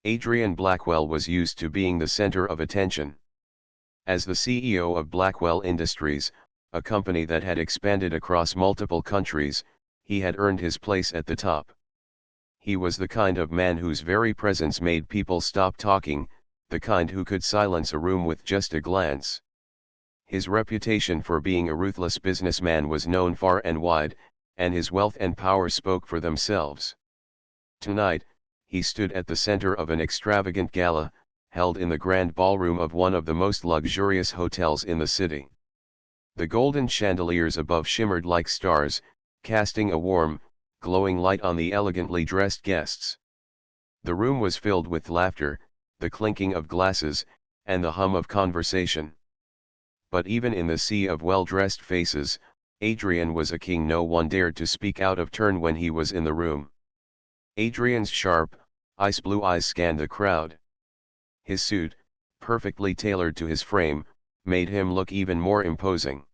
Adrian Blackwell was used to being the center of attention. As the CEO of Blackwell Industries, a company that had expanded across multiple countries, he had earned his place at the top. He was the kind of man whose very presence made people stop talking, the kind who could silence a room with just a glance. His reputation for being a ruthless businessman was known far and wide, and his wealth and power spoke for themselves. Tonight, he stood at the center of an extravagant gala, held in the grand ballroom of one of the most luxurious hotels in the city. The golden chandeliers above shimmered like stars, casting a warm, glowing light on the elegantly dressed guests. The room was filled with laughter, the clinking of glasses, and the hum of conversation. But even in the sea of well-dressed faces, Adrian was a king no one dared to speak out of turn when he was in the room. Adrian's sharp, ice-blue eyes scanned the crowd. His suit, perfectly tailored to his frame, made him look even more imposing.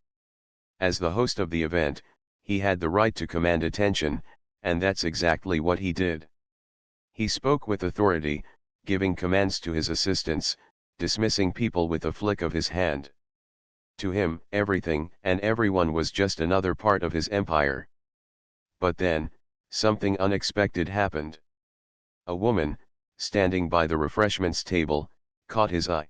As the host of the event, he had the right to command attention, and that's exactly what he did. He spoke with authority, giving commands to his assistants, dismissing people with a flick of his hand. To him, everything and everyone was just another part of his empire. But then, something unexpected happened. A woman, standing by the refreshments table, caught his eye.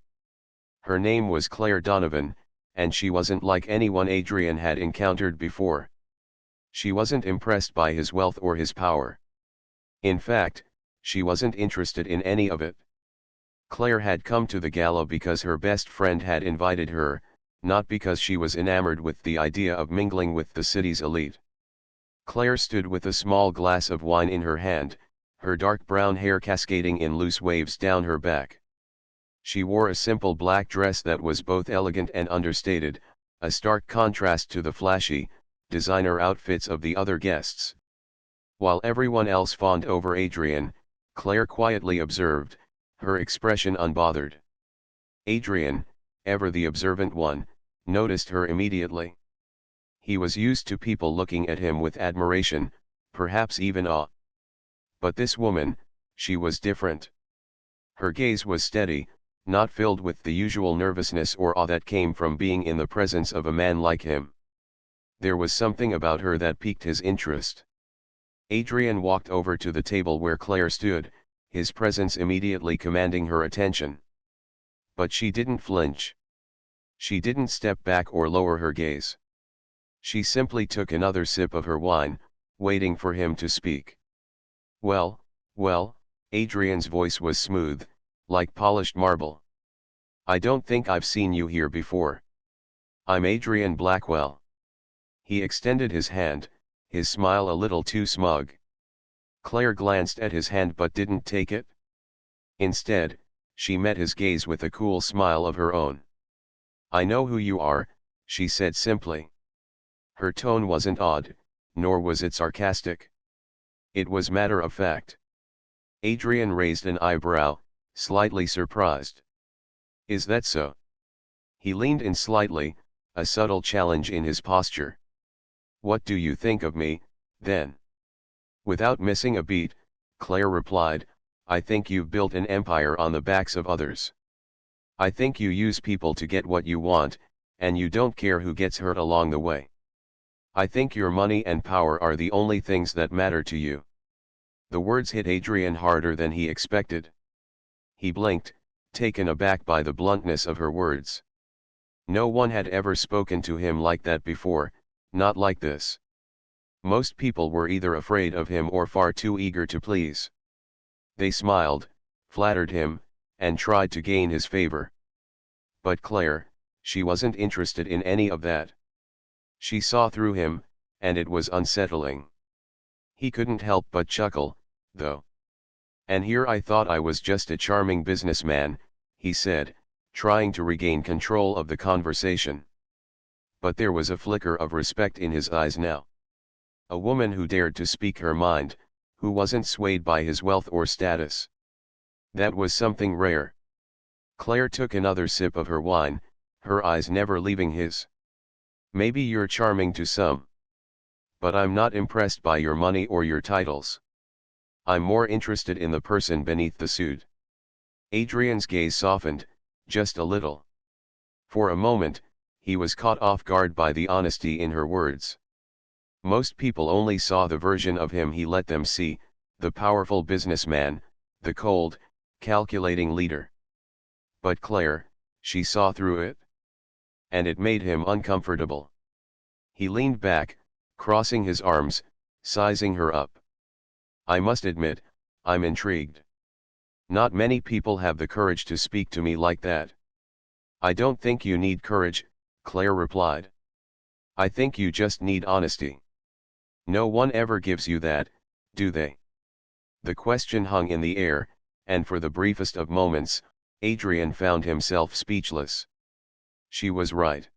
Her name was Claire Donovan, and she wasn't like anyone Adrian had encountered before. She wasn't impressed by his wealth or his power. In fact, she wasn't interested in any of it. Claire had come to the gala because her best friend had invited her, not because she was enamored with the idea of mingling with the city's elite. Claire stood with a small glass of wine in her hand, her dark brown hair cascading in loose waves down her back. She wore a simple black dress that was both elegant and understated, a stark contrast to the flashy, designer outfits of the other guests. While everyone else fawned over Adrian, Claire quietly observed, her expression unbothered. Adrian, ever the observant one, noticed her immediately. He was used to people looking at him with admiration, perhaps even awe. But this woman, she was different. Her gaze was steady, not filled with the usual nervousness or awe that came from being in the presence of a man like him. There was something about her that piqued his interest. Adrian walked over to the table where Claire stood, his presence immediately commanding her attention. But she didn't flinch. She didn't step back or lower her gaze. She simply took another sip of her wine, waiting for him to speak. Well, Adrian's voice was smooth, like polished marble. I don't think I've seen you here before. I'm Adrian Blackwell. He extended his hand, his smile a little too smug. Claire glanced at his hand but didn't take it. Instead, she met his gaze with a cool smile of her own. I know who you are, she said simply. Her tone wasn't odd, nor was it sarcastic. It was matter of fact. Adrian raised an eyebrow, slightly surprised. Is that so? He leaned in slightly, a subtle challenge in his posture. What do you think of me, then? Without missing a beat, Claire replied, I think you've built an empire on the backs of others. I think you use people to get what you want, and you don't care who gets hurt along the way. I think your money and power are the only things that matter to you. The words hit Adrian harder than he expected. He blinked, taken aback by the bluntness of her words. No one had ever spoken to him like that before, not like this. Most people were either afraid of him or far too eager to please. They smiled, flattered him, and tried to gain his favor. But Claire, she wasn't interested in any of that. She saw through him, and it was unsettling. He couldn't help but chuckle, though. And here I thought I was just a charming businessman, he said, trying to regain control of the conversation. But there was a flicker of respect in his eyes now. A woman who dared to speak her mind, who wasn't swayed by his wealth or status. That was something rare. Claire took another sip of her wine, her eyes never leaving his. Maybe you're charming to some. But I'm not impressed by your money or your titles. I'm more interested in the person beneath the suit. Adrian's gaze softened, just a little. For a moment, he was caught off guard by the honesty in her words. Most people only saw the version of him he let them see, the powerful businessman, the cold, calculating leader. But Claire, she saw through it. And it made him uncomfortable. He leaned back, crossing his arms, sizing her up. I must admit, I'm intrigued. Not many people have the courage to speak to me like that. I don't think you need courage, Claire replied. I think you just need honesty. No one ever gives you that, do they? The question hung in the air, and for the briefest of moments, Adrian found himself speechless. She was right.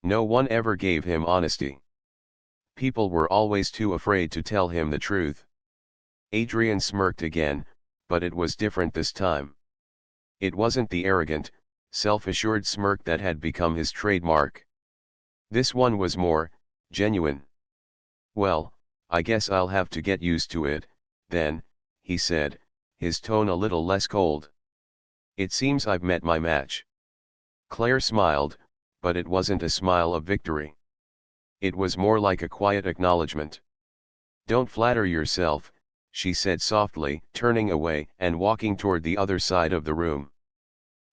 No one ever gave him honesty. People were always too afraid to tell him the truth. Adrian smirked again, but it was different this time. It wasn't the arrogant, self-assured smirk that had become his trademark. This one was more genuine. Well, I guess I'll have to get used to it, then, he said, his tone a little less cold. It seems I've met my match. Claire smiled, but it wasn't a smile of victory. It was more like a quiet acknowledgement. Don't flatter yourself, she said softly, turning away and walking toward the other side of the room.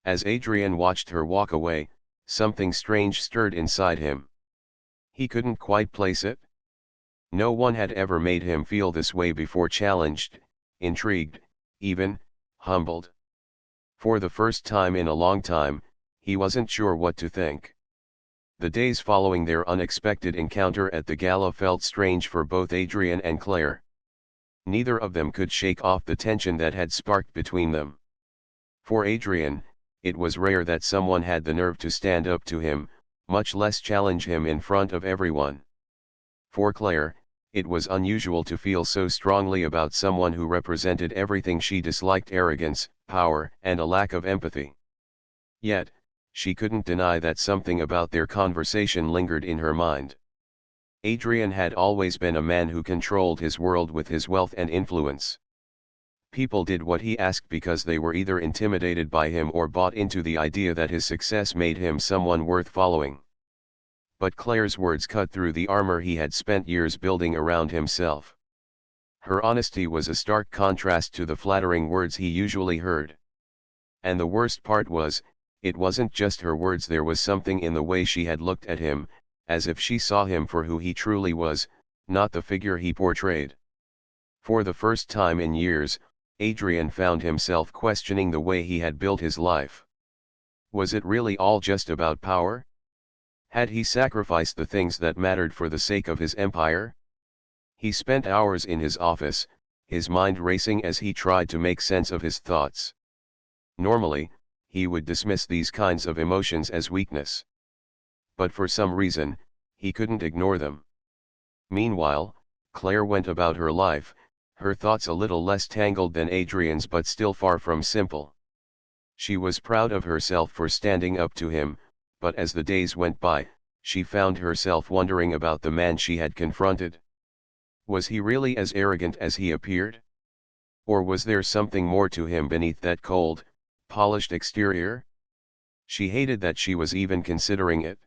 As Adrian watched her walk away, something strange stirred inside him. He couldn't quite place it. No one had ever made him feel this way before, challenged, intrigued, even humbled. For the first time in a long time, he wasn't sure what to think. The days following their unexpected encounter at the gala felt strange for both Adrian and Claire. Neither of them could shake off the tension that had sparked between them. For Adrian, it was rare that someone had the nerve to stand up to him, much less challenge him in front of everyone. For Claire, it was unusual to feel so strongly about someone who represented everything she disliked: arrogance, power, and a lack of empathy. Yet, she couldn't deny that something about their conversation lingered in her mind. Adrian had always been a man who controlled his world with his wealth and influence. People did what he asked because they were either intimidated by him or bought into the idea that his success made him someone worth following. But Claire's words cut through the armor he had spent years building around himself. Her honesty was a stark contrast to the flattering words he usually heard. And the worst part was, it wasn't just her words, there was something in the way she had looked at him, as if she saw him for who he truly was, not the figure he portrayed. For the first time in years, Adrian found himself questioning the way he had built his life. Was it really all just about power? Had he sacrificed the things that mattered for the sake of his empire? He spent hours in his office, his mind racing as he tried to make sense of his thoughts. Normally, he would dismiss these kinds of emotions as weakness. But for some reason, he couldn't ignore them. Meanwhile, Claire went about her life, her thoughts a little less tangled than Adrian's but still far from simple. She was proud of herself for standing up to him, but as the days went by, she found herself wondering about the man she had confronted. Was he really as arrogant as he appeared? Or was there something more to him beneath that cold, polished exterior? She hated that she was even considering it.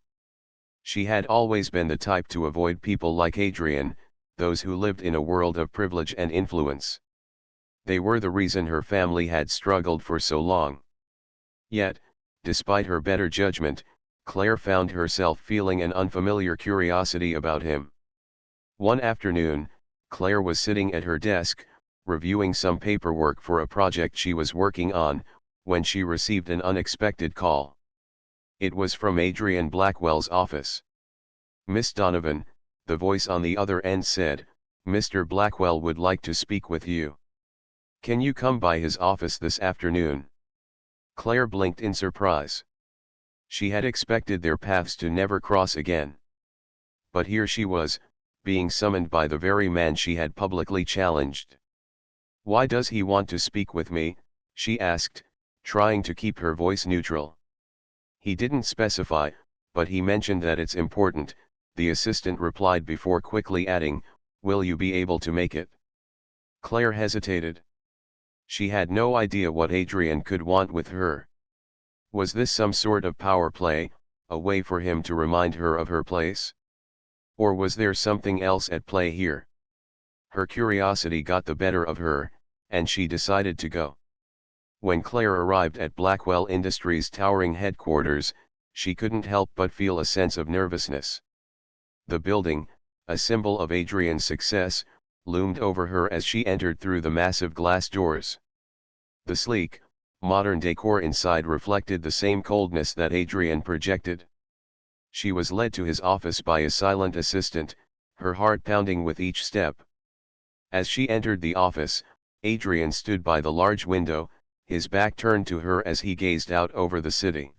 She had always been the type to avoid people like Adrian, those who lived in a world of privilege and influence. They were the reason her family had struggled for so long. Yet, despite her better judgment, Claire found herself feeling an unfamiliar curiosity about him. One afternoon, Claire was sitting at her desk, reviewing some paperwork for a project she was working on, when she received an unexpected call. It was from Adrian Blackwell's office. "Miss Donovan," the voice on the other end said, "Mr. Blackwell would like to speak with you. Can you come by his office this afternoon?" Claire blinked in surprise. She had expected their paths to never cross again. But here she was, being summoned by the very man she had publicly challenged. "Why does he want to speak with me?" she asked, trying to keep her voice neutral. "He didn't specify, but he mentioned that it's important," the assistant replied before quickly adding, "Will you be able to make it?" Claire hesitated. She had no idea what Adrian could want with her. Was this some sort of power play, a way for him to remind her of her place? Or was there something else at play here? Her curiosity got the better of her, and she decided to go. When Claire arrived at Blackwell Industries' towering headquarters, she couldn't help but feel a sense of nervousness. The building, a symbol of Adrian's success, loomed over her as she entered through the massive glass doors. The sleek, modern decor inside reflected the same coldness that Adrian projected. She was led to his office by a silent assistant, her heart pounding with each step. As she entered the office, Adrian stood by the large window, his back turned to her as he gazed out over the city.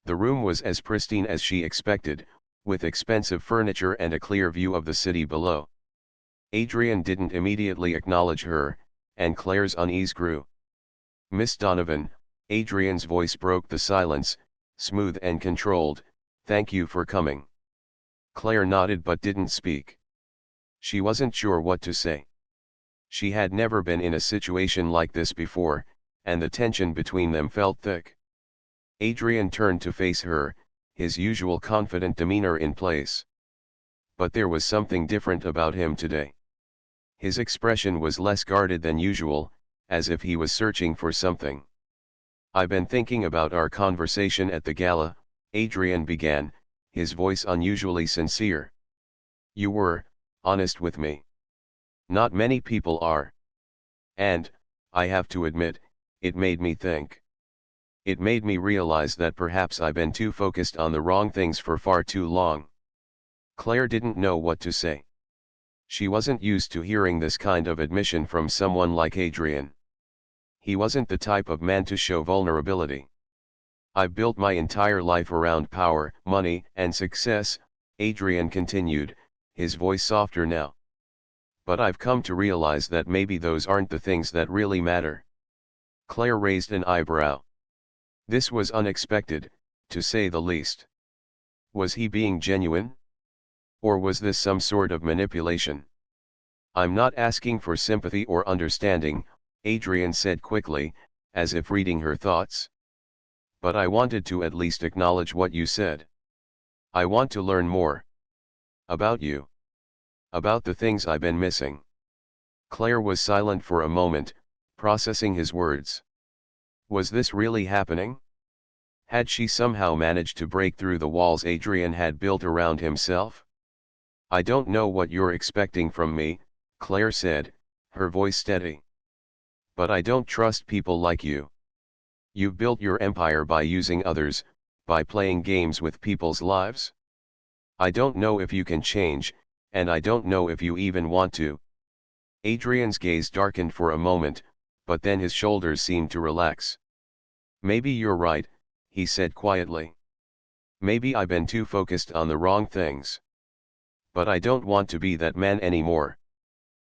The room was as pristine as she expected, with expensive furniture and a clear view of the city below. Adrian didn't immediately acknowledge her, and Claire's unease grew. "Miss Donovan," Adrian's voice broke the silence, smooth and controlled, "thank you for coming." Claire nodded but didn't speak. She wasn't sure what to say. She had never been in a situation like this before, and the tension between them felt thick. Adrian turned to face her, his usual confident demeanor in place. But there was something different about him today. His expression was less guarded than usual, as if he was searching for something. "I've been thinking about our conversation at the gala," Adrian began, his voice unusually sincere. "You were honest with me. Not many people are. And, I have to admit, it made me think. It made me realize that perhaps I've been too focused on the wrong things for far too long." Claire didn't know what to say. She wasn't used to hearing this kind of admission from someone like Adrian. He wasn't the type of man to show vulnerability. "I've built my entire life around power, money, and success," Adrian continued, his voice softer now. "But I've come to realize that maybe those aren't the things that really matter." Claire raised an eyebrow. This was unexpected, to say the least. Was he being genuine? Or was this some sort of manipulation? "I'm not asking for sympathy or understanding," Adrian said quickly, as if reading her thoughts. "But I wanted to at least acknowledge what you said. I want to learn more. About you. About the things I've been missing." Claire was silent for a moment, processing his words. Was this really happening? Had she somehow managed to break through the walls Adrian had built around himself? "I don't know what you're expecting from me," Claire said, her voice steady. "But I don't trust people like you. You've built your empire by using others, by playing games with people's lives. I don't know if you can change, and I don't know if you even want to." Adrian's gaze darkened for a moment, but then his shoulders seemed to relax. "Maybe you're right," he said quietly. "Maybe I've been too focused on the wrong things. But I don't want to be that man anymore."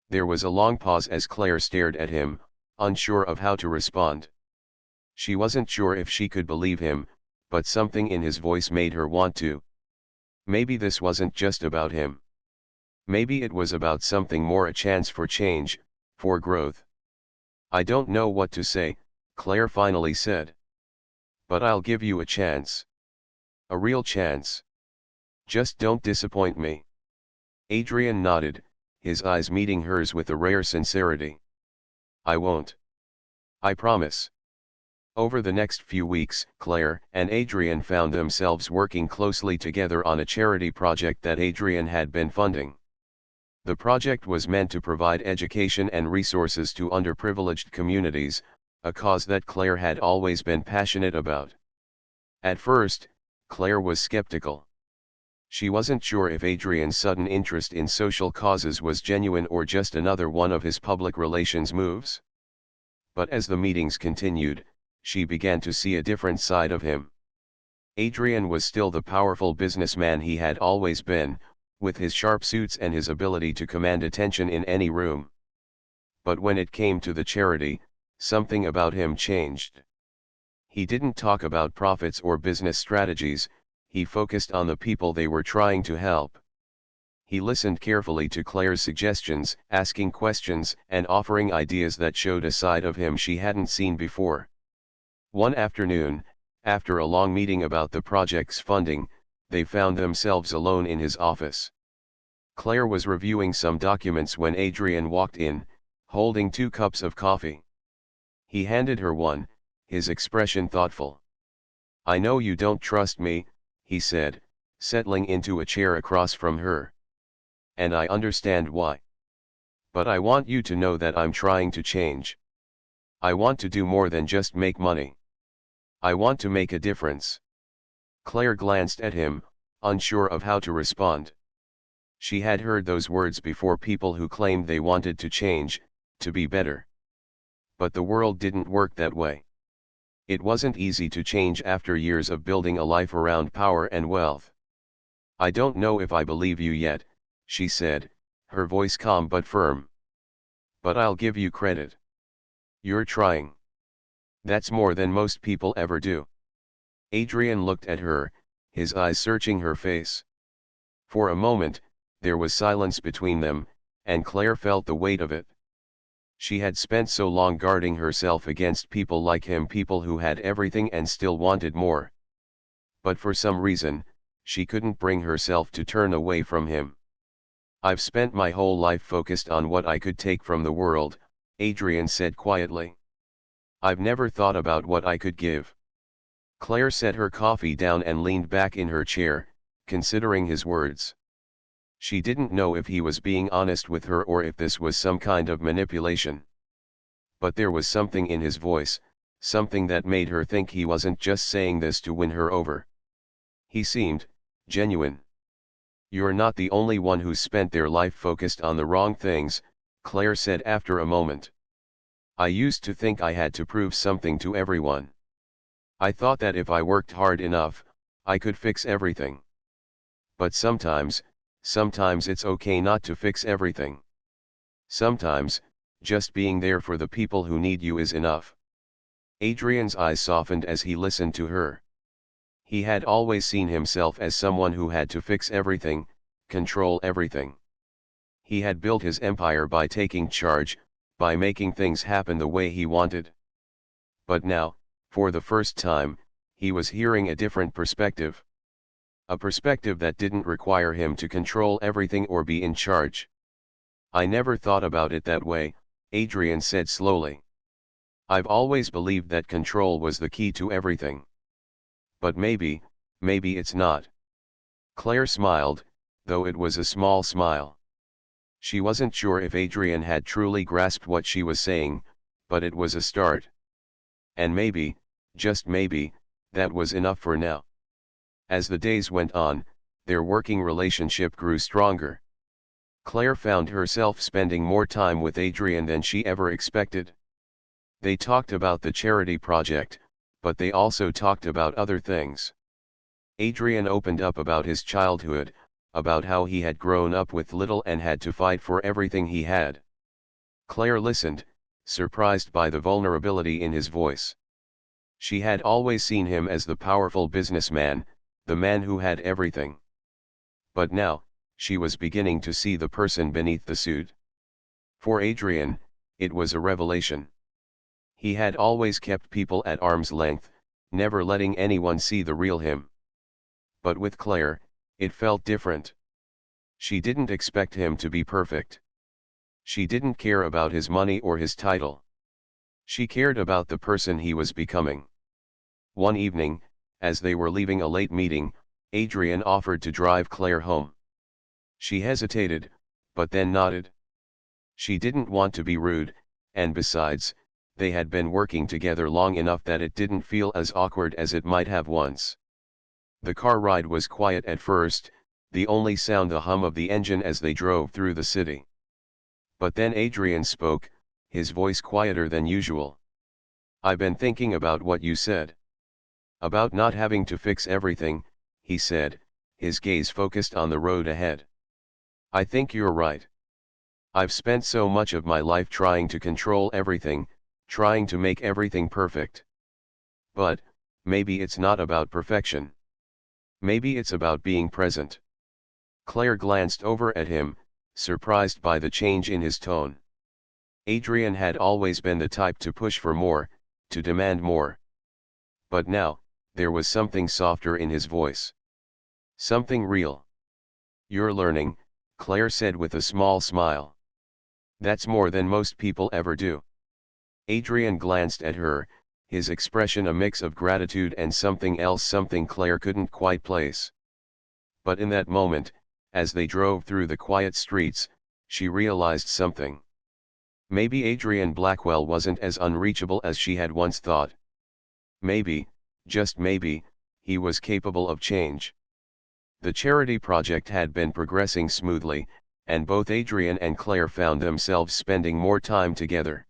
There was a long pause as Claire stared at him, unsure of how to respond. She wasn't sure if she could believe him, but something in his voice made her want to. Maybe this wasn't just about him. Maybe it was about something more, a chance for change, for growth. "I don't know what to say," Claire finally said. "But I'll give you a chance. A real chance. Just don't disappoint me." Adrian nodded, his eyes meeting hers with a rare sincerity. "I won't. I promise." Over the next few weeks, Claire and Adrian found themselves working closely together on a charity project that Adrian had been funding. The project was meant to provide education and resources to underprivileged communities, a cause that Claire had always been passionate about. At first, Claire was skeptical. She wasn't sure if Adrian's sudden interest in social causes was genuine or just another one of his public relations moves. But as the meetings continued, she began to see a different side of him. Adrian was still the powerful businessman he had always been, with his sharp suits and his ability to command attention in any room. But when it came to the charity, something about him changed. He didn't talk about profits or business strategies, he focused on the people they were trying to help. He listened carefully to Claire's suggestions, asking questions and offering ideas that showed a side of him she hadn't seen before. One afternoon, after a long meeting about the project's funding, they found themselves alone in his office. Claire was reviewing some documents when Adrian walked in, holding 2 cups of coffee. He handed her one, his expression thoughtful. "I know you don't trust me," he said, settling into a chair across from her. "And I understand why. But I want you to know that I'm trying to change. I want to do more than just make money. I want to make a difference." Claire glanced at him, unsure of how to respond. She had heard those words before, people who claimed they wanted to change, to be better. But the world didn't work that way. It wasn't easy to change after years of building a life around power and wealth. "I don't know if I believe you yet," she said, her voice calm but firm. "But I'll give you credit. You're trying. That's more than most people ever do." Adrian looked at her, his eyes searching her face. For a moment, there was silence between them, and Claire felt the weight of it. She had spent so long guarding herself against people like him, people who had everything and still wanted more. But for some reason, she couldn't bring herself to turn away from him. "I've spent my whole life focused on what I could take from the world," Adrian said quietly. "I've never thought about what I could give." Claire set her coffee down and leaned back in her chair, considering his words. She didn't know if he was being honest with her or if this was some kind of manipulation. But there was something in his voice, something that made her think he wasn't just saying this to win her over. He seemed genuine. "You're not the only one who's spent their life focused on the wrong things," Claire said after a moment. "I used to think I had to prove something to everyone. I thought that if I worked hard enough, I could fix everything. But sometimes it's okay not to fix everything. Sometimes, just being there for the people who need you is enough." Adrian's eyes softened as he listened to her. He had always seen himself as someone who had to fix everything, control everything. He had built his empire by taking charge, by making things happen the way he wanted. But now, for the first time, he was hearing a different perspective. A perspective that didn't require him to control everything or be in charge. "I never thought about it that way," Adrian said slowly. "I've always believed that control was the key to everything. But maybe it's not." Claire smiled, though it was a small smile. She wasn't sure if Adrian had truly grasped what she was saying, but it was a start. And maybe, just maybe, that was enough for now. As the days went on, their working relationship grew stronger. Claire found herself spending more time with Adrian than she ever expected. They talked about the charity project, but they also talked about other things. Adrian opened up about his childhood, about how he had grown up with little and had to fight for everything he had. Claire listened, surprised by the vulnerability in his voice. She had always seen him as the powerful businessman, the man who had everything. But now, she was beginning to see the person beneath the suit. For Adrian, it was a revelation. He had always kept people at arm's length, never letting anyone see the real him. But with Claire, it felt different. She didn't expect him to be perfect. She didn't care about his money or his title. She cared about the person he was becoming. One evening, as they were leaving a late meeting, Adrian offered to drive Claire home. She hesitated, but then nodded. She didn't want to be rude, and besides, they had been working together long enough that it didn't feel as awkward as it might have once. The car ride was quiet at first, the only sound the hum of the engine as they drove through the city. But then Adrian spoke, his voice quieter than usual. "I've been thinking about what you said. About not having to fix everything," he said, his gaze focused on the road ahead. "I think you're right. I've spent so much of my life trying to control everything, trying to make everything perfect. But, maybe it's not about perfection. Maybe it's about being present." Claire glanced over at him, surprised by the change in his tone. Adrian had always been the type to push for more, to demand more. But now, there was something softer in his voice. Something real. "You're learning," Claire said with a small smile. "That's more than most people ever do." Adrian glanced at her, his expression a mix of gratitude and something else, something Claire couldn't quite place. But in that moment, as they drove through the quiet streets, she realized something. Maybe Adrian Blackwell wasn't as unreachable as she had once thought. Maybe, just maybe, he was capable of change. The charity project had been progressing smoothly, and both Adrian and Claire found themselves spending more time together.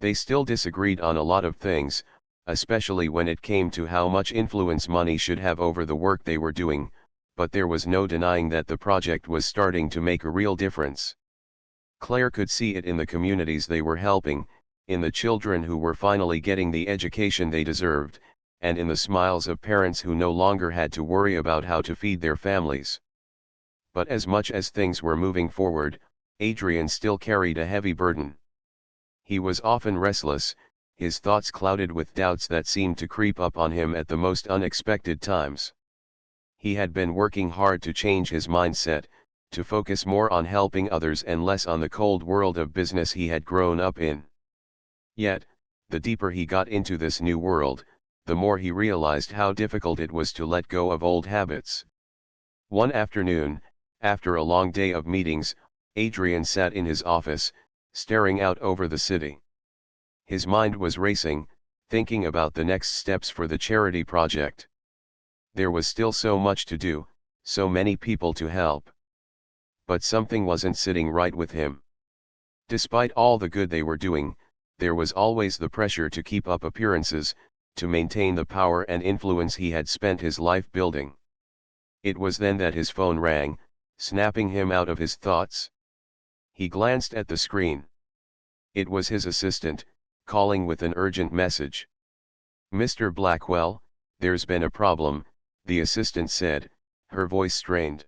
They still disagreed on a lot of things, especially when it came to how much influence money should have over the work they were doing, but there was no denying that the project was starting to make a real difference. Claire could see it in the communities they were helping, in the children who were finally getting the education they deserved, and in the smiles of parents who no longer had to worry about how to feed their families. But as much as things were moving forward, Adrian still carried a heavy burden. He was often restless, his thoughts clouded with doubts that seemed to creep up on him at the most unexpected times. He had been working hard to change his mindset, to focus more on helping others and less on the cold world of business he had grown up in. Yet, the deeper he got into this new world, the more he realized how difficult it was to let go of old habits. One afternoon, after a long day of meetings, Adrian sat in his office, staring out over the city. His mind was racing, thinking about the next steps for the charity project. There was still so much to do, so many people to help. But something wasn't sitting right with him. Despite all the good they were doing, there was always the pressure to keep up appearances, to maintain the power and influence he had spent his life building. It was then that his phone rang, snapping him out of his thoughts. He glanced at the screen. It was his assistant, calling with an urgent message. "Mr. Blackwell, there's been a problem," the assistant said, her voice strained.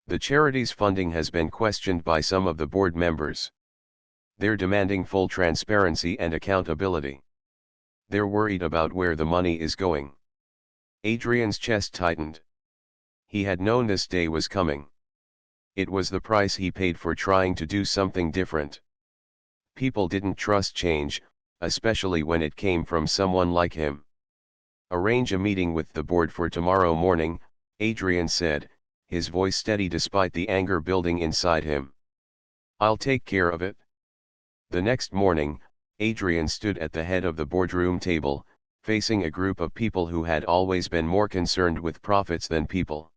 "The charity's funding has been questioned by some of the board members. They're demanding full transparency and accountability. They're worried about where the money is going." Adrian's chest tightened. He had known this day was coming. It was the price he paid for trying to do something different. People didn't trust change, especially when it came from someone like him. "Arrange a meeting with the board for tomorrow morning," Adrian said, his voice steady despite the anger building inside him. "I'll take care of it." The next morning, Adrian stood at the head of the boardroom table, facing a group of people who had always been more concerned with profits than people.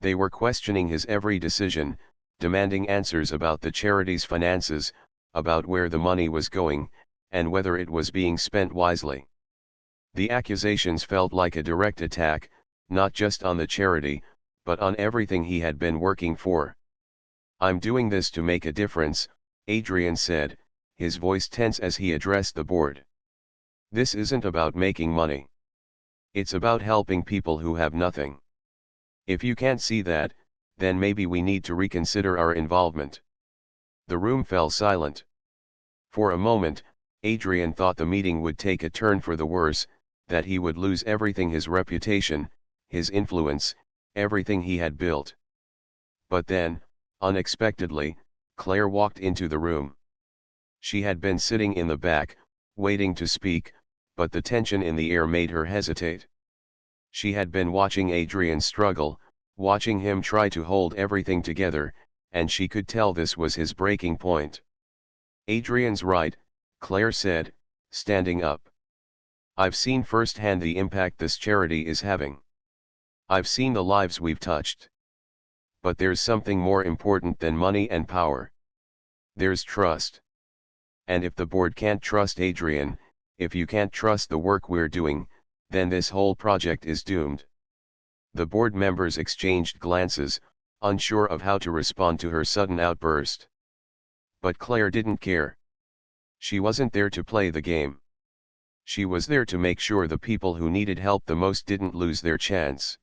They were questioning his every decision, demanding answers about the charity's finances, about where the money was going, and whether it was being spent wisely. The accusations felt like a direct attack, not just on the charity, but on everything he had been working for. "I'm doing this to make a difference," Adrian said, his voice tense as he addressed the board. "This isn't about making money. It's about helping people who have nothing. If you can't see that, then maybe we need to reconsider our involvement." The room fell silent. For a moment, Adrian thought the meeting would take a turn for the worse, that he would lose everything: his reputation, his influence, everything he had built. But then, unexpectedly, Claire walked into the room. She had been sitting in the back, waiting to speak, but the tension in the air made her hesitate. She had been watching Adrian struggle, watching him try to hold everything together, and she could tell this was his breaking point. "Adrian's right," Claire said, standing up. "I've seen firsthand the impact this charity is having. I've seen the lives we've touched. But there's something more important than money and power. There's trust. And if the board can't trust Adrian, if you can't trust the work we're doing, then this whole project is doomed." The board members exchanged glances, unsure of how to respond to her sudden outburst. But Claire didn't care. She wasn't there to play the game. She was there to make sure the people who needed help the most didn't lose their chance.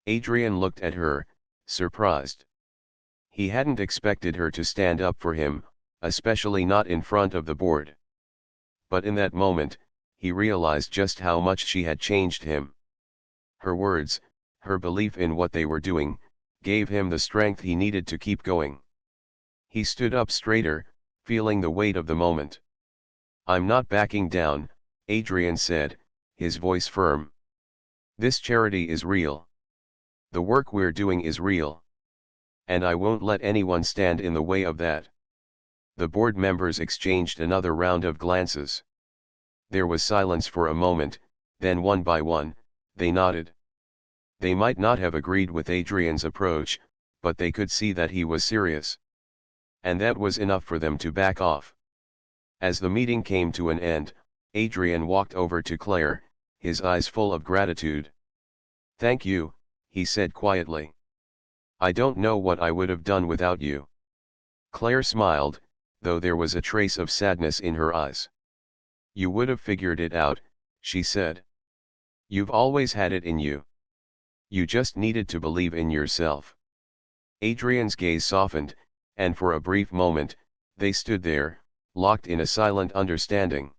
Adrian looked at her, surprised. He hadn't expected her to stand up for him, especially not in front of the board. But in that moment, he realized just how much she had changed him. Her words, her belief in what they were doing, gave him the strength he needed to keep going. He stood up straighter, feeling the weight of the moment. "I'm not backing down," Adrian said, his voice firm. "This charity is real. The work we're doing is real. And I won't let anyone stand in the way of that." The board members exchanged another round of glances. There was silence for a moment, then one by one, they nodded. They might not have agreed with Adrian's approach, but they could see that he was serious. And that was enough for them to back off. As the meeting came to an end, Adrian walked over to Claire, his eyes full of gratitude. "Thank you," he said quietly. "I don't know what I would have done without you." Claire smiled, though there was a trace of sadness in her eyes. "You would have figured it out," she said. "You've always had it in you. You just needed to believe in yourself." Adrian's gaze softened, and for a brief moment, they stood there, locked in a silent understanding.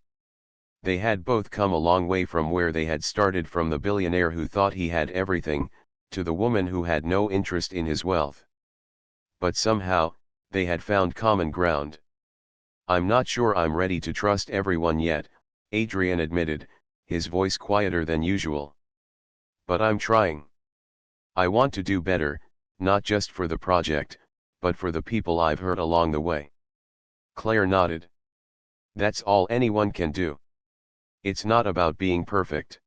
They had both come a long way from where they had started, from the billionaire who thought he had everything, to the woman who had no interest in his wealth. But somehow, they had found common ground. "I'm not sure I'm ready to trust everyone yet," Adrian admitted, his voice quieter than usual. "But I'm trying. I want to do better, not just for the project, but for the people I've hurt along the way." Claire nodded. "That's all anyone can do. It's not about being perfect.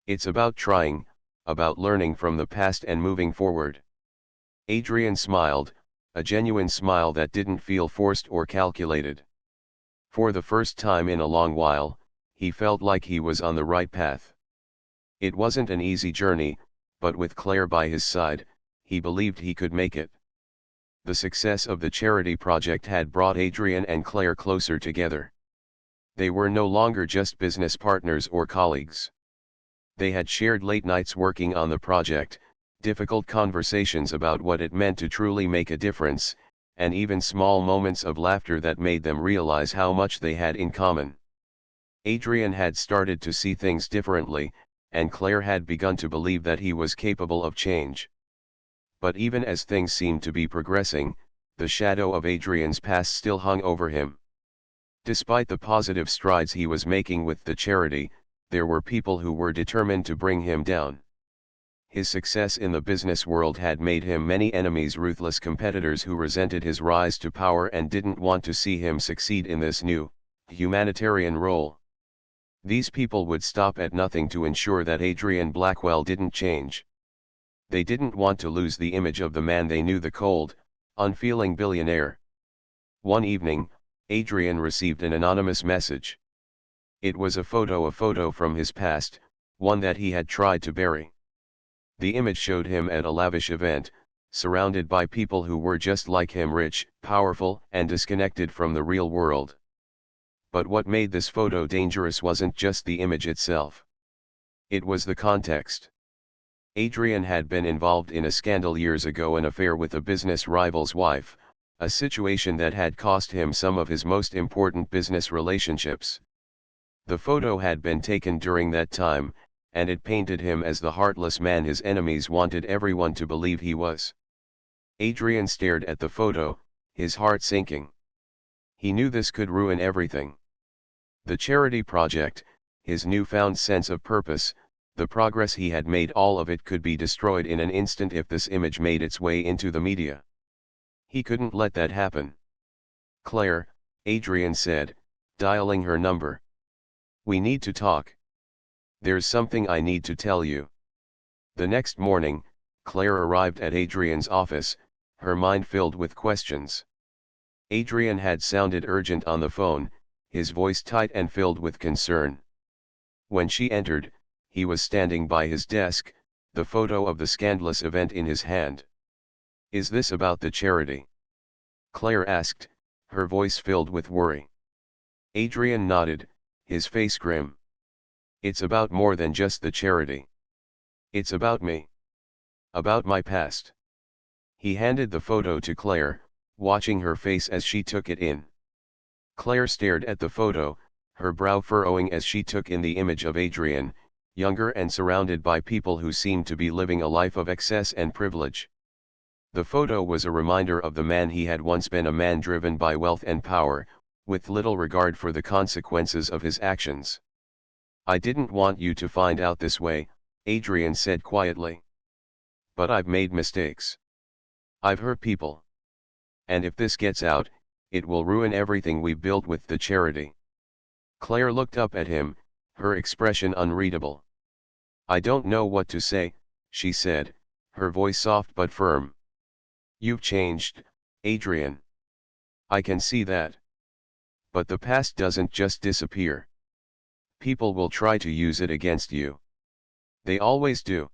It's about trying, about learning from the past and moving forward." Adrian smiled, a genuine smile that didn't feel forced or calculated. For the first time in a long while, he felt like he was on the right path. It wasn't an easy journey, but with Claire by his side, he believed he could make it. The success of the charity project had brought Adrian and Claire closer together. They were no longer just business partners or colleagues. They had shared late nights working on the project, difficult conversations about what it meant to truly make a difference, and even small moments of laughter that made them realize how much they had in common. Adrian had started to see things differently, and Claire had begun to believe that he was capable of change. But even as things seemed to be progressing, the shadow of Adrian's past still hung over him. Despite the positive strides he was making with the charity, there were people who were determined to bring him down. His success in the business world had made him many enemies, ruthless competitors who resented his rise to power and didn't want to see him succeed in this new, humanitarian role. These people would stop at nothing to ensure that Adrian Blackwell didn't change. They didn't want to lose the image of the man they knew, the cold, unfeeling billionaire. One evening, Adrian received an anonymous message. It was a photo from his past, one that he had tried to bury. The image showed him at a lavish event, surrounded by people who were just like him, rich, powerful, and disconnected from the real world. But what made this photo dangerous wasn't just the image itself. It was the context. Adrian had been involved in a scandal years ago, an affair with a business rival's wife, a situation that had cost him some of his most important business relationships. The photo had been taken during that time, and it painted him as the heartless man his enemies wanted everyone to believe he was. Adrian stared at the photo, his heart sinking. He knew this could ruin everything. The charity project, his newfound sense of purpose, the progress he had made, all of it could be destroyed in an instant if this image made its way into the media. He couldn't let that happen. "Claire," Adrian said, dialing her number. "We need to talk. There's something I need to tell you." The next morning, Claire arrived at Adrian's office, her mind filled with questions. Adrian had sounded urgent on the phone, his voice tight and filled with concern. When she entered, he was standing by his desk, the photo of the scandalous event in his hand. "Is this about the charity?" Claire asked, her voice filled with worry. Adrian nodded, his face grim. "It's about more than just the charity. It's about me. About my past. He handed the photo to Claire, watching her face as she took it in. Claire stared at the photo, her brow furrowing as she took in the image of Adrian, younger and surrounded by people who seemed to be living a life of excess and privilege. The photo was a reminder of the man he had once been, a man driven by wealth and power, with little regard for the consequences of his actions. "I didn't want you to find out this way," Adrian said quietly. "But I've made mistakes. I've hurt people. And if this gets out, it will ruin everything we've built with the charity." Claire looked up at him, her expression unreadable. "I don't know what to say," she said, her voice soft but firm. "You've changed, Adrian. I can see that. But the past doesn't just disappear. People will try to use it against you. They always do."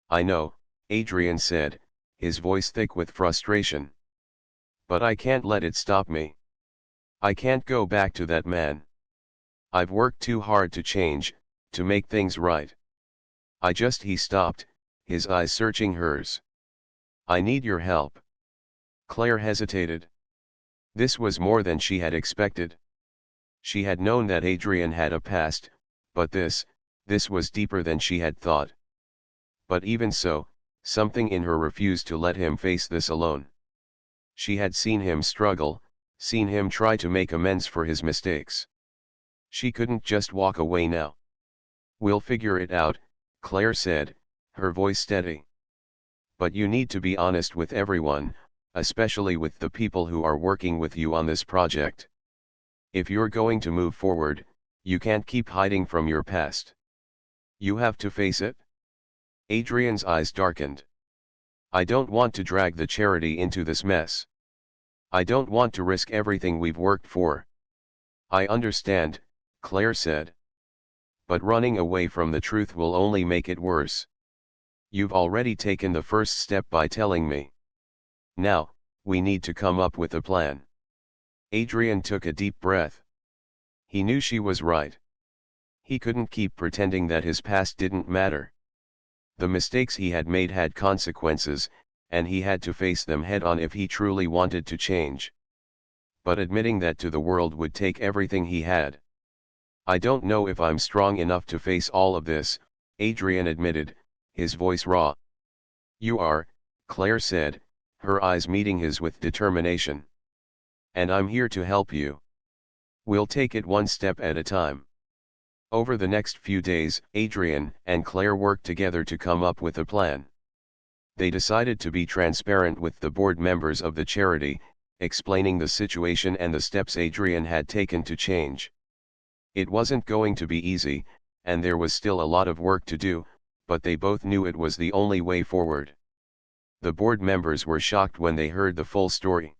"I know," Adrian said, his voice thick with frustration. "But I can't let it stop me. I can't go back to that man. I've worked too hard to change, to make things right. He stopped, his eyes searching hers. "I need your help." Claire hesitated. This was more than she had expected. She had known that Adrian had a past, but this was deeper than she had thought. But even so, something in her refused to let him face this alone. She had seen him struggle, seen him try to make amends for his mistakes. She couldn't just walk away now. "We'll figure it out," Claire said, her voice steady. "But you need to be honest with everyone, especially with the people who are working with you on this project. If you're going to move forward, you can't keep hiding from your past. You have to face it." Adrian's eyes darkened. "I don't want to drag the charity into this mess. I don't want to risk everything we've worked for." "I understand," Claire said. "But running away from the truth will only make it worse. You've already taken the first step by telling me. Now, we need to come up with a plan." Adrian took a deep breath. He knew she was right. He couldn't keep pretending that his past didn't matter. The mistakes he had made had consequences, and he had to face them head-on if he truly wanted to change. But admitting that to the world would take everything he had. "I don't know if I'm strong enough to face all of this," Adrian admitted, his voice raw. "You are," Claire said, her eyes meeting his with determination. "And I'm here to help you. We'll take it one step at a time." Over the next few days, Adrian and Claire worked together to come up with a plan. They decided to be transparent with the board members of the charity, explaining the situation and the steps Adrian had taken to change. It wasn't going to be easy, and there was still a lot of work to do, but they both knew it was the only way forward. The board members were shocked when they heard the full story.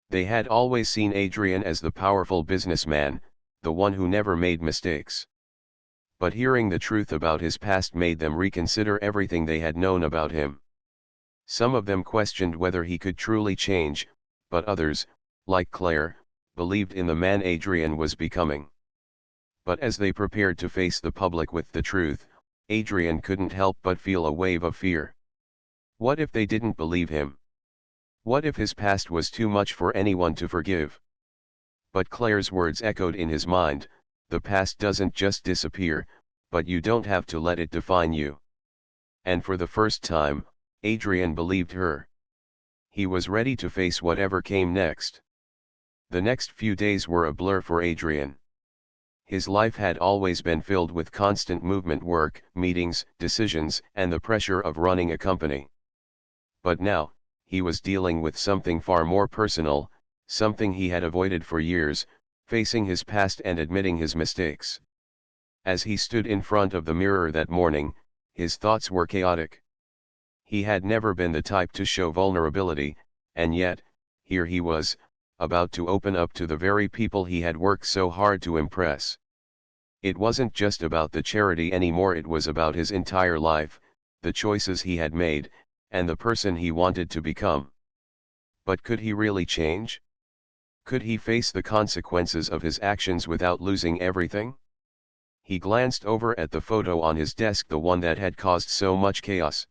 They had always seen Adrian as the powerful businessman, the one who never made mistakes. But hearing the truth about his past made them reconsider everything they had known about him. Some of them questioned whether he could truly change, but others, like Claire, believed in the man Adrian was becoming. But as they prepared to face the public with the truth, Adrian couldn't help but feel a wave of fear. What if they didn't believe him? What if his past was too much for anyone to forgive? But Claire's words echoed in his mind, "The past doesn't just disappear, but you don't have to let it define you." And for the first time, Adrian believed her. He was ready to face whatever came next. The next few days were a blur for Adrian. His life had always been filled with constant movement, work, meetings, decisions, and the pressure of running a company. But now, he was dealing with something far more personal, something he had avoided for years, facing his past and admitting his mistakes. As he stood in front of the mirror that morning, his thoughts were chaotic. He had never been the type to show vulnerability, and yet, here he was, about to open up to the very people he had worked so hard to impress. It wasn't just about the charity anymore, it was about his entire life, the choices he had made, and the person he wanted to become. But could he really change? Could he face the consequences of his actions without losing everything? He glanced over at the photo on his desk, the one that had caused so much chaos.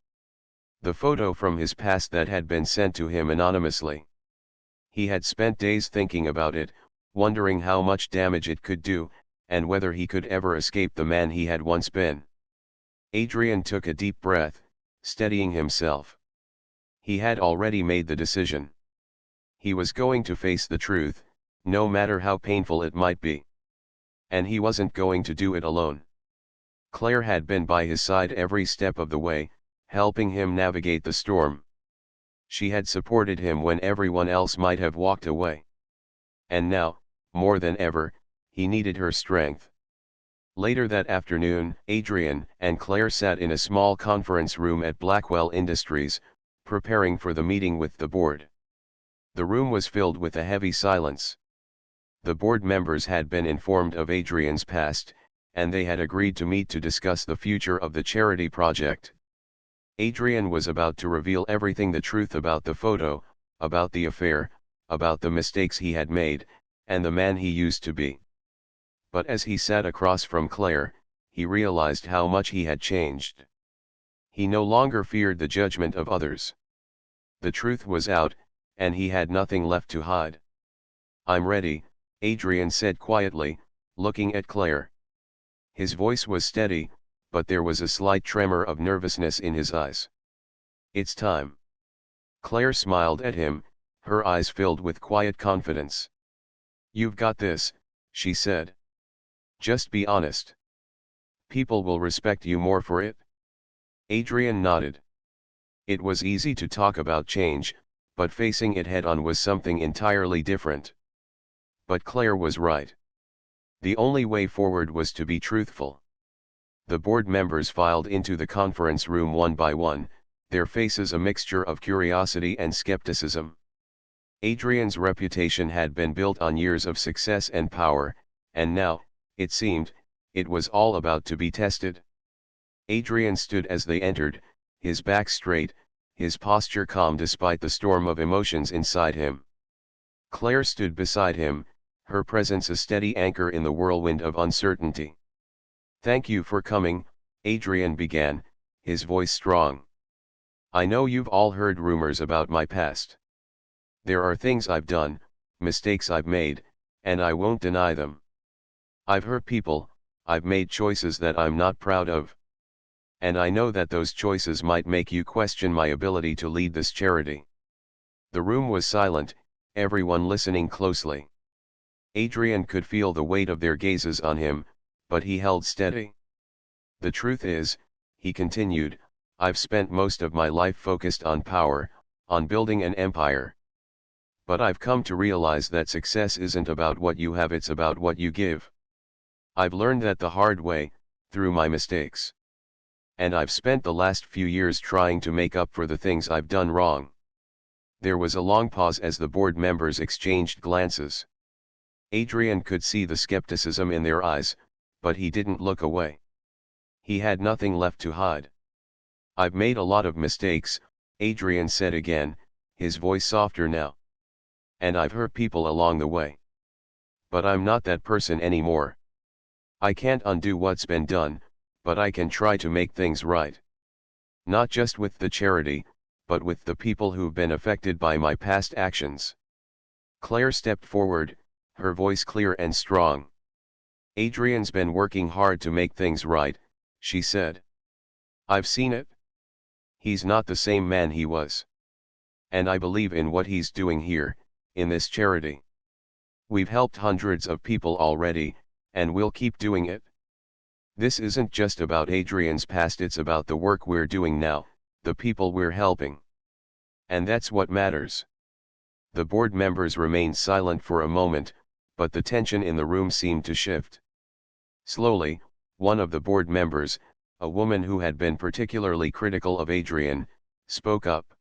The photo from his past that had been sent to him anonymously. He had spent days thinking about it, wondering how much damage it could do, and whether he could ever escape the man he had once been. Adrian took a deep breath, steadying himself. He had already made the decision. He was going to face the truth, no matter how painful it might be. And he wasn't going to do it alone. Claire had been by his side every step of the way, helping him navigate the storm. She had supported him when everyone else might have walked away. And now, more than ever, he needed her strength. Later that afternoon, Adrian and Claire sat in a small conference room at Blackwell Industries, preparing for the meeting with the board. The room was filled with a heavy silence. The board members had been informed of Adrian's past, and they had agreed to meet to discuss the future of the charity project. Adrian was about to reveal everything, the truth about the photo, about the affair, about the mistakes he had made, and the man he used to be. But as he sat across from Claire, he realized how much he had changed. He no longer feared the judgment of others. The truth was out, and he had nothing left to hide. "I'm ready," Adrian said quietly, looking at Claire. His voice was steady, but there was a slight tremor of nervousness in his eyes. "It's time." Claire smiled at him, her eyes filled with quiet confidence. "You've got this," she said. "Just be honest. People will respect you more for it." Adrian nodded. It was easy to talk about change, but facing it head-on was something entirely different. But Claire was right. The only way forward was to be truthful. The board members filed into the conference room one by one, their faces a mixture of curiosity and skepticism. Adrian's reputation had been built on years of success and power, and now, it seemed, it was all about to be tested. Adrian stood as they entered, his back straight, his posture calm despite the storm of emotions inside him. Claire stood beside him, her presence a steady anchor in the whirlwind of uncertainty. "Thank you for coming," Adrian began, his voice strong. "I know you've all heard rumors about my past. There are things I've done, mistakes I've made, and I won't deny them. I've hurt people, I've made choices that I'm not proud of. And I know that those choices might make you question my ability to lead this charity." The room was silent, everyone listening closely. Adrian could feel the weight of their gazes on him, but he held steady. "The truth is," he continued, "I've spent most of my life focused on power, on building an empire. But I've come to realize that success isn't about what you have, it's about what you give. I've learned that the hard way, through my mistakes. And I've spent the last few years trying to make up for the things I've done wrong." There was a long pause as the board members exchanged glances. Adrian could see the skepticism in their eyes, but he didn't look away. He had nothing left to hide. "I've made a lot of mistakes," Adrian said again, his voice softer now. "And I've hurt people along the way. But I'm not that person anymore. I can't undo what's been done, but I can try to make things right. Not just with the charity, but with the people who've been affected by my past actions." Claire stepped forward, her voice clear and strong. "Adrian's been working hard to make things right," she said. "I've seen it. He's not the same man he was. And I believe in what he's doing here, in this charity. We've helped hundreds of people already, and we'll keep doing it. This isn't just about Adrian's past, it's about the work we're doing now, the people we're helping. And that's what matters." The board members remained silent for a moment, but the tension in the room seemed to shift. Slowly, one of the board members, a woman who had been particularly critical of Adrian, spoke up.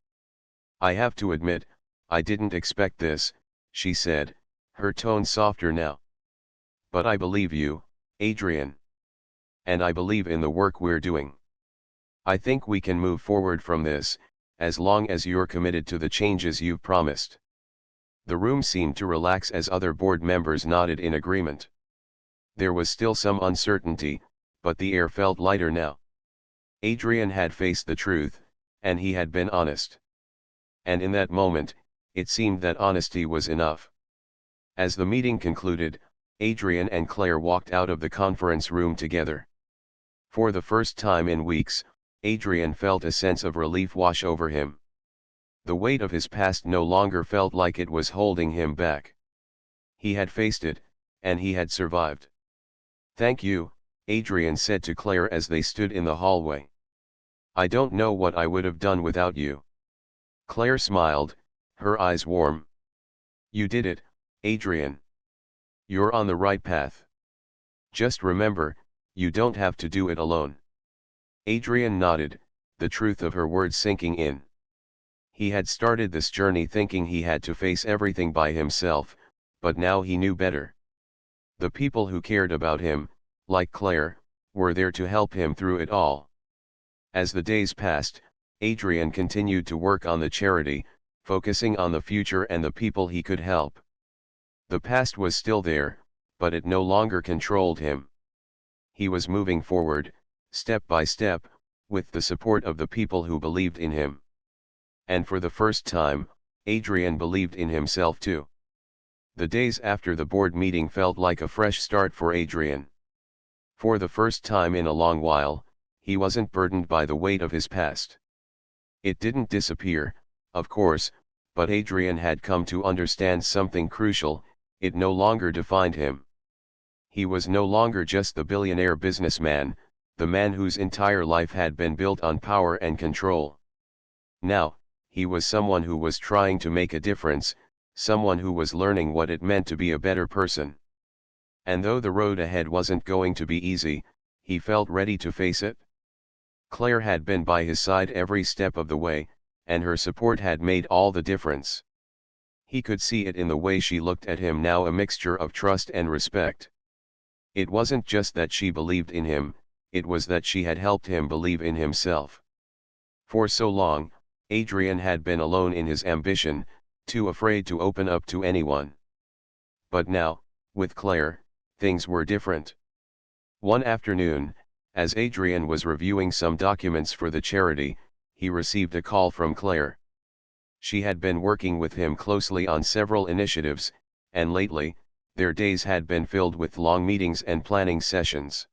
"I have to admit, I didn't expect this," she said, her tone softer now. "But I believe you, Adrian. And I believe in the work we're doing. I think we can move forward from this, as long as you're committed to the changes you've promised." The room seemed to relax as other board members nodded in agreement. There was still some uncertainty, but the air felt lighter now. Adrian had faced the truth, and he had been honest. And in that moment, it seemed that honesty was enough. As the meeting concluded, Adrian and Claire walked out of the conference room together. For the first time in weeks, Adrian felt a sense of relief wash over him. The weight of his past no longer felt like it was holding him back. He had faced it, and he had survived. "Thank you," Adrian said to Claire as they stood in the hallway. "I don't know what I would have done without you." Claire smiled, her eyes warm. "You did it, Adrian. You're on the right path. Just remember, you don't have to do it alone." Adrian nodded, the truth of her words sinking in. He had started this journey thinking he had to face everything by himself, but now he knew better. The people who cared about him, like Claire, were there to help him through it all. As the days passed, Adrian continued to work on the charity, focusing on the future and the people he could help. The past was still there, but it no longer controlled him. He was moving forward, step by step, with the support of the people who believed in him. And for the first time, Adrian believed in himself too. The days after the board meeting felt like a fresh start for Adrian. For the first time in a long while, he wasn't burdened by the weight of his past. It didn't disappear, of course, but Adrian had come to understand something crucial: it no longer defined him. He was no longer just the billionaire businessman, the man whose entire life had been built on power and control. Now, he was someone who was trying to make a difference, someone who was learning what it meant to be a better person. And though the road ahead wasn't going to be easy, he felt ready to face it. Claire had been by his side every step of the way, and her support had made all the difference. He could see it in the way she looked at him now, a mixture of trust and respect. It wasn't just that she believed in him, it was that she had helped him believe in himself. For so long, Adrian had been alone in his ambition, too afraid to open up to anyone. But now, with Claire, things were different. One afternoon, as Adrian was reviewing some documents for the charity, he received a call from Claire. She had been working with him closely on several initiatives, and lately, their days had been filled with long meetings and planning sessions.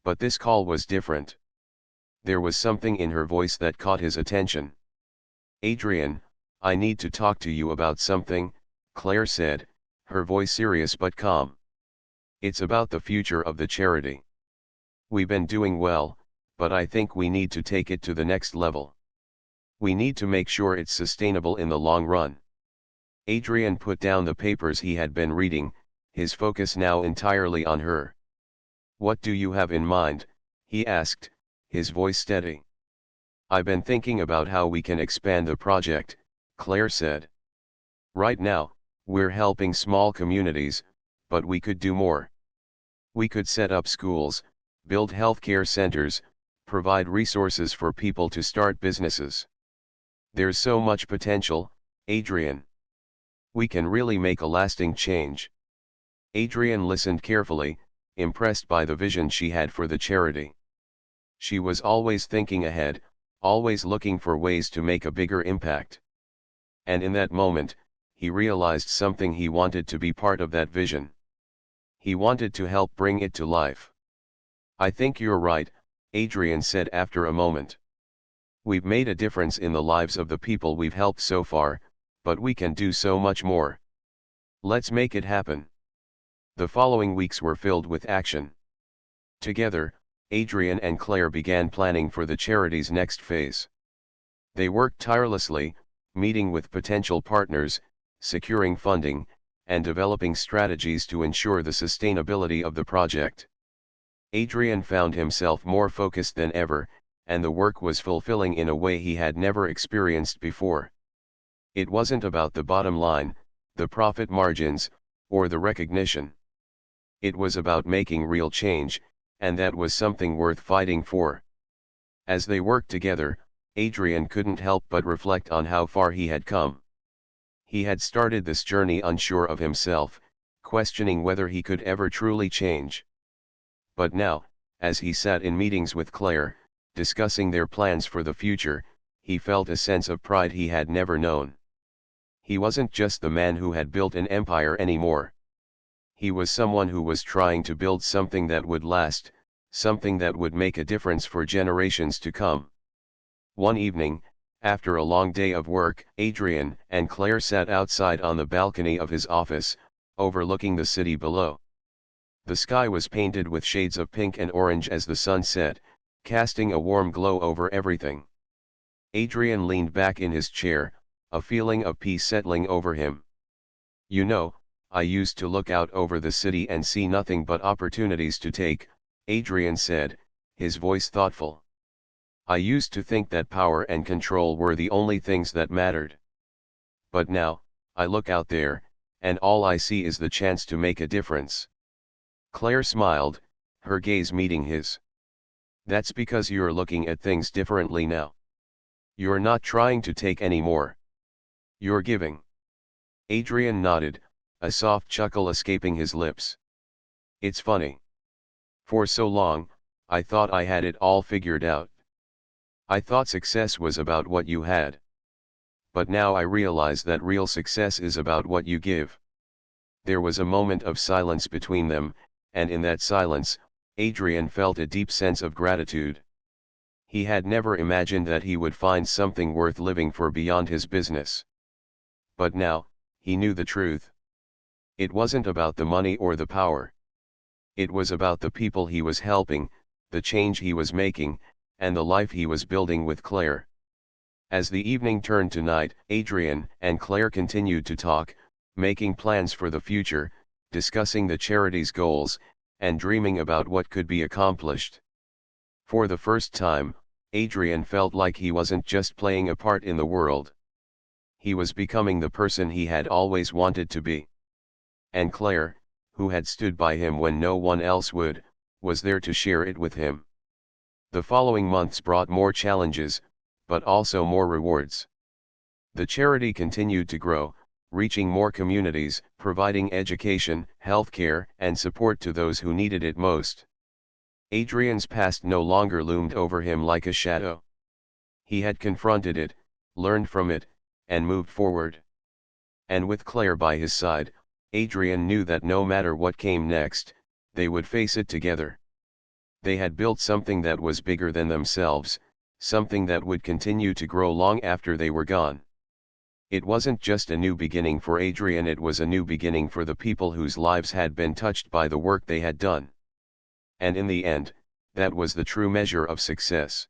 But this call was different. There was something in her voice that caught his attention. "Adrian, I need to talk to you about something," Claire said, her voice serious but calm. "It's about the future of the charity. We've been doing well, but I think we need to take it to the next level. We need to make sure it's sustainable in the long run." Adrian put down the papers he had been reading, his focus now entirely on her. "What do you have in mind?" he asked, his voice steady. "I've been thinking about how we can expand the project," Claire said. "Right now, we're helping small communities, but we could do more. We could set up schools, build healthcare centers, provide resources for people to start businesses. There's so much potential, Adrian. We can really make a lasting change." Adrian listened carefully, impressed by the vision she had for the charity. She was always thinking ahead, always looking for ways to make a bigger impact. And in that moment, he realized something: he wanted to be part of that vision. He wanted to help bring it to life. "I think you're right," Adrian said after a moment. "We've made a difference in the lives of the people we've helped so far, but we can do so much more. Let's make it happen." The following weeks were filled with action. Together, Adrian and Claire began planning for the charity's next phase. They worked tirelessly, meeting with potential partners, securing funding, and developing strategies to ensure the sustainability of the project. Adrian found himself more focused than ever, and the work was fulfilling in a way he had never experienced before. It wasn't about the bottom line, the profit margins, or the recognition. It was about making real change, and that was something worth fighting for. As they worked together, Adrian couldn't help but reflect on how far he had come. He had started this journey unsure of himself, questioning whether he could ever truly change. But now, as he sat in meetings with Claire, discussing their plans for the future, he felt a sense of pride he had never known. He wasn't just the man who had built an empire anymore. He was someone who was trying to build something that would last, something that would make a difference for generations to come. One evening, after a long day of work, Adrian and Claire sat outside on the balcony of his office, overlooking the city below. The sky was painted with shades of pink and orange as the sun set, casting a warm glow over everything. Adrian leaned back in his chair, a feeling of peace settling over him. "You know, I used to look out over the city and see nothing but opportunities to take," Adrian said, his voice thoughtful. "I used to think that power and control were the only things that mattered. But now, I look out there, and all I see is the chance to make a difference." Claire smiled, her gaze meeting his. "That's because you're looking at things differently now. You're not trying to take any more. You're giving." Adrian nodded, a soft chuckle escaping his lips. "It's funny. For so long, I thought I had it all figured out. I thought success was about what you had. But now I realize that real success is about what you give." There was a moment of silence between them, and in that silence, Adrian felt a deep sense of gratitude. He had never imagined that he would find something worth living for beyond his business. But now, he knew the truth. It wasn't about the money or the power. It was about the people he was helping, the change he was making, and the life he was building with Claire. As the evening turned to night, Adrian and Claire continued to talk, making plans for the future, discussing the charity's goals, and dreaming about what could be accomplished. For the first time, Adrian felt like he wasn't just playing a part in the world. He was becoming the person he had always wanted to be. And Claire, who had stood by him when no one else would, was there to share it with him. The following months brought more challenges, but also more rewards. The charity continued to grow, reaching more communities, providing education, healthcare, and support to those who needed it most. Adrian's past no longer loomed over him like a shadow. He had confronted it, learned from it, and moved forward. And with Claire by his side, Adrian knew that no matter what came next, they would face it together. They had built something that was bigger than themselves, something that would continue to grow long after they were gone. It wasn't just a new beginning for Adrian, it was a new beginning for the people whose lives had been touched by the work they had done. And in the end, that was the true measure of success.